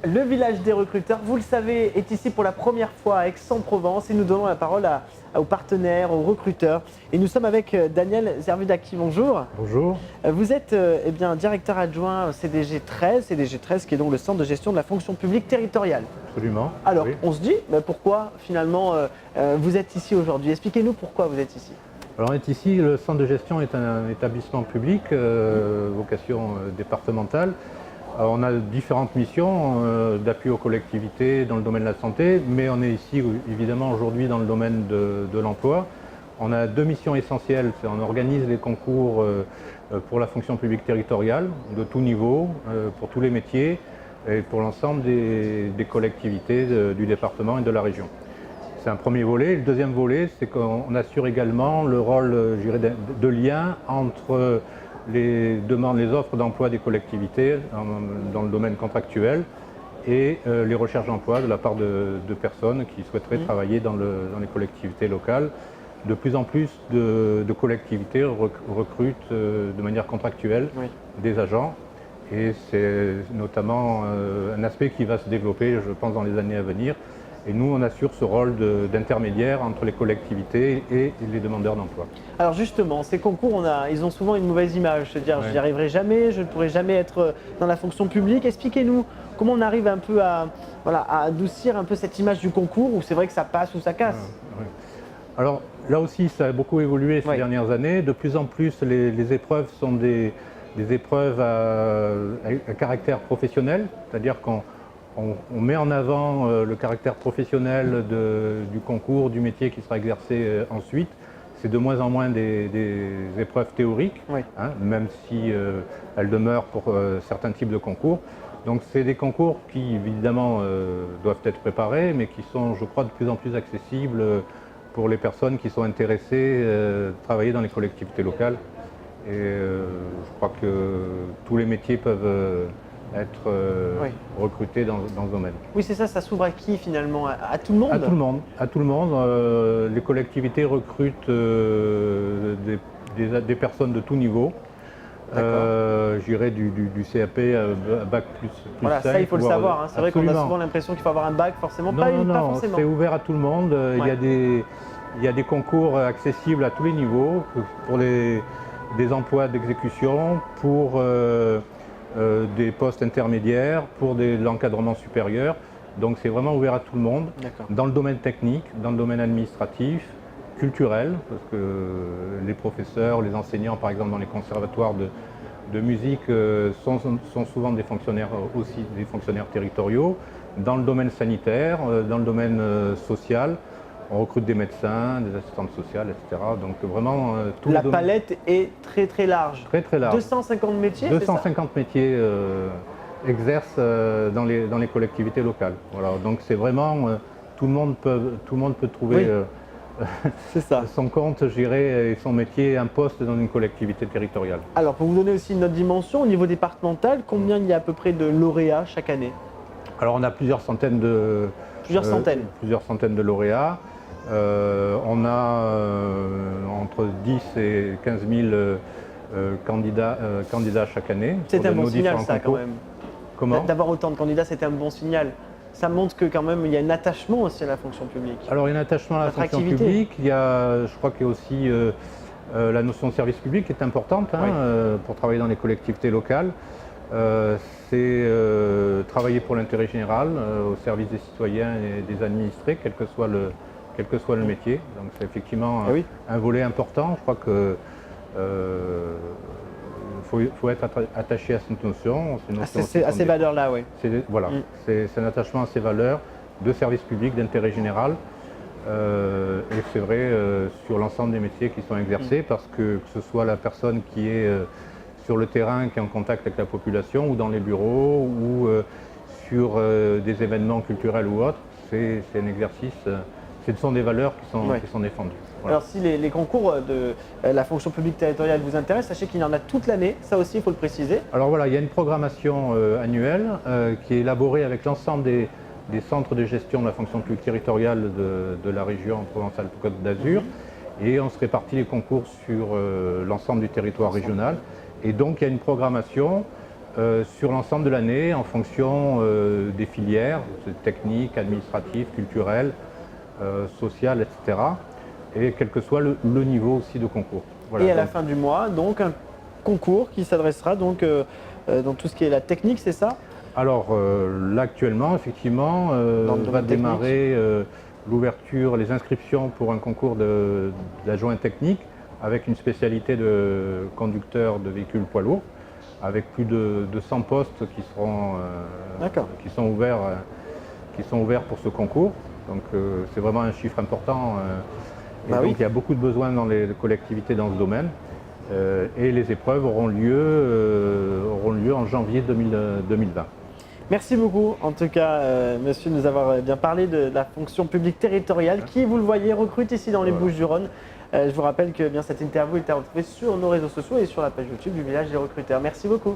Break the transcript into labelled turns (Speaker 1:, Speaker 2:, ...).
Speaker 1: Le village des recruteurs, vous le savez, est ici pour la première fois à Aix-en-Provence et nous donnons la parole aux partenaires, aux recruteurs. Et nous sommes avec Daniel Zervudaki. Bonjour.
Speaker 2: Bonjour.
Speaker 1: Vous êtes directeur adjoint CDG 13, CDG 13 qui est donc le centre de gestion de la fonction publique territoriale.
Speaker 2: Absolument.
Speaker 1: Alors,
Speaker 2: oui.
Speaker 1: on se dit, pourquoi finalement vous êtes ici aujourd'hui? Expliquez-nous pourquoi vous êtes ici.
Speaker 2: Alors, on est ici, le centre de gestion est un établissement public, vocation départementale. Alors, on a différentes missions d'appui aux collectivités dans le domaine de la santé, mais on est ici évidemment aujourd'hui dans le domaine de l'emploi. On a deux missions essentielles, on organise les concours pour la fonction publique territoriale de tout niveau, pour tous les métiers et pour l'ensemble des collectivités du département et de la région. C'est un premier volet. Le deuxième volet, c'est qu'on assure également le rôle de lien entre les demandes, les offres d'emploi des collectivités dans le domaine contractuel et les recherches d'emploi de la part de personnes qui souhaiteraient travailler dans les collectivités locales. De plus en plus de collectivités recrutent de manière contractuelle des agents et c'est notamment un aspect qui va se développer, je pense, dans les années à venir. Et nous, on assure ce rôle d'intermédiaire entre les collectivités et les demandeurs d'emploi.
Speaker 1: Alors justement, ces concours, ils ont souvent une mauvaise image, c'est-à-dire je n'y arriverai jamais, je ne pourrai jamais être dans la fonction publique. Expliquez-nous comment on arrive un peu à adoucir un peu cette image du concours où c'est vrai que ça passe ou ça casse.
Speaker 2: Alors là aussi, ça a beaucoup évolué ces dernières années. De plus en plus, les épreuves sont des épreuves à caractère professionnel, c'est-à-dire qu'on met en avant le caractère professionnel du concours, du métier qui sera exercé ensuite. C'est de moins en moins des épreuves théoriques, même si elles demeurent pour certains types de concours. Donc c'est des concours qui évidemment doivent être préparés, mais qui sont, je crois, de plus en plus accessibles pour les personnes qui sont intéressées à travailler dans les collectivités locales. Et je crois que tous les métiers peuvent être recrutés dans ce domaine.
Speaker 1: Oui, c'est ça, ça s'ouvre à qui finalement? À tout le monde?
Speaker 2: À tout le monde. À tout le monde. Les collectivités recrutent des personnes de tout niveau. J'irais du CAP à bac plus
Speaker 1: voilà,
Speaker 2: 5,
Speaker 1: ça il faut le savoir. C'est vrai qu'on a souvent l'impression qu'il faut avoir un bac, forcément. Pas forcément.
Speaker 2: C'est ouvert à tout le monde. Il y a des concours accessibles à tous les niveaux, pour des emplois d'exécution, pour des postes intermédiaires, pour l'encadrement supérieur. Donc c'est vraiment ouvert à tout le monde, dans le domaine technique, dans le domaine administratif, culturel, parce que les professeurs, les enseignants par exemple dans les conservatoires de musique sont souvent des fonctionnaires aussi, des fonctionnaires territoriaux, dans le domaine sanitaire, dans le domaine social. On recrute des médecins, des assistantes sociales, etc. Donc vraiment tout
Speaker 1: la palette est très très large.
Speaker 2: Très très large.
Speaker 1: 250 métiers.
Speaker 2: 250 métiers exercent dans les collectivités locales. Voilà. Donc c'est vraiment tout le monde peut trouver son compte, je dirais, et son métier, un poste dans une collectivité territoriale.
Speaker 1: Alors pour vous donner aussi une autre dimension, au niveau départemental, combien il y a à peu près de lauréats chaque année?
Speaker 2: Alors on a plusieurs centaines de lauréats. On a entre 10 et 15 000 candidats chaque année.
Speaker 1: C'est un bon signal ça quand même.
Speaker 2: Comment?
Speaker 1: D'avoir autant de candidats, c'est un bon signal. Ça montre que quand même il y a un attachement aussi à la fonction publique.
Speaker 2: Alors il y a un attachement à la fonction publique. Je crois qu'il y a aussi la notion de service public qui est importante pour travailler dans les collectivités locales. C'est travailler pour l'intérêt général, au service des citoyens et des administrés, quel que soit le métier. Donc c'est effectivement un volet important. Je crois que faut être attaché à cette notion.
Speaker 1: À ces valeurs-là, oui.
Speaker 2: Voilà, c'est un attachement à ces valeurs de service public, d'intérêt général. Et c'est vrai sur l'ensemble des métiers qui sont exercés, parce que ce soit la personne qui est sur le terrain, qui est en contact avec la population, ou dans les bureaux, ou sur des événements culturels ou autres, c'est un exercice, ce sont des valeurs qui sont défendues. Voilà.
Speaker 1: Alors si les concours de la fonction publique territoriale vous intéressent, sachez qu'il y en a toute l'année, ça aussi il faut le préciser.
Speaker 2: Alors voilà, il y a une programmation annuelle qui est élaborée avec l'ensemble des centres de gestion de la fonction publique territoriale de la région Provence-Alpes-Côte d'Azur, et on se répartit les concours sur l'ensemble du territoire régional. Et donc il y a une programmation sur l'ensemble de l'année en fonction des filières, techniques, administratives, culturelles, sociales, etc. Et quel que soit le niveau aussi de concours. Voilà,
Speaker 1: et à la fin du mois, donc un concours qui s'adressera donc dans tout ce qui est la technique, c'est ça?
Speaker 2: Alors là actuellement, effectivement, va démarrer l'ouverture, les inscriptions pour un concours d'adjoint technique avec une spécialité de conducteur de véhicules poids lourds, avec plus de 100 postes qui sont ouverts pour ce concours. Donc c'est vraiment un chiffre important. Il y a beaucoup de besoins dans les collectivités dans ce domaine. Et les épreuves auront lieu en janvier 2020.
Speaker 1: Merci beaucoup, en tout cas, monsieur, de nous avoir bien parlé de la fonction publique territoriale qui, vous le voyez, recrute ici dans les Bouches-du-Rhône. Je vous rappelle que cette interview est à retrouver sur nos réseaux sociaux et sur la page YouTube du Village des recruteurs. Merci beaucoup.